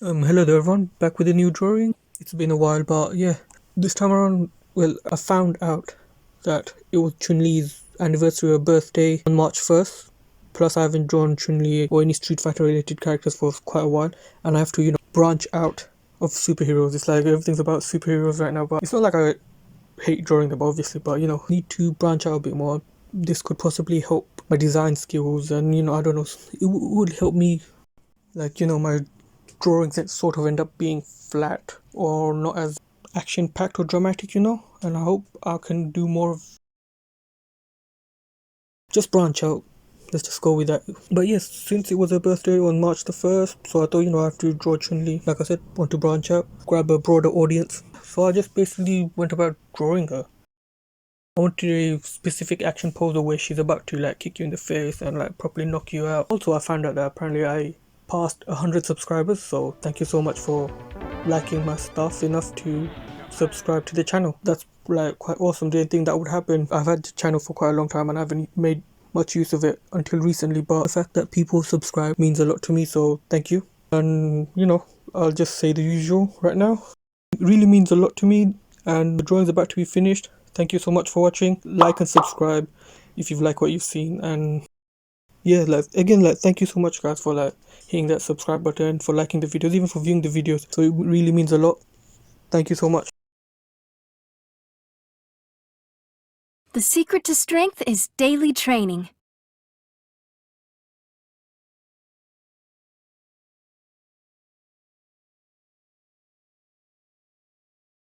Hello there everyone, back with a new drawing. It's been a while, but yeah, this time around, well, I found out that it was Chun-Li's anniversary or birthday on March 1st. Plus, I haven't drawn Chun-Li or any Street Fighter related characters for quite a while, and I have to, branch out of superheroes. It's like everything's about superheroes right now, but it's not like I hate drawing them, obviously, but need to branch out a bit more. This could possibly help my design skills, and I don't know, it would help me, my drawings that sort of end up being flat or not as action packed or dramatic, and I hope I can do more of just branch out. Let's just go with that. But yes, since it was her birthday on March the 1st, so I thought, I have to draw Chun-Li. Like I said, want to branch out, grab a broader audience. So I just basically went about drawing her. I wanted a specific action pose where she's about to like kick you in the face and like properly knock you out. Also, I found out that apparently I passed 100 subscribers, so thank you so much for liking my stuff enough to subscribe to the channel. That's like quite awesome. Didn't think that would happen. I've had the channel for quite a long time and I haven't made much use of it until recently, but the fact that people subscribe means a lot to me, so thank you. And I'll just say the usual right now. It really means a lot to me, and the drawing's about to be finished. Thank you so much for watching. Like and subscribe if you've liked what you've seen, and yeah, thank you so much guys for hitting that subscribe button, for liking the videos, even for viewing the videos. So it really means a lot. Thank you so much. The secret to strength is daily training.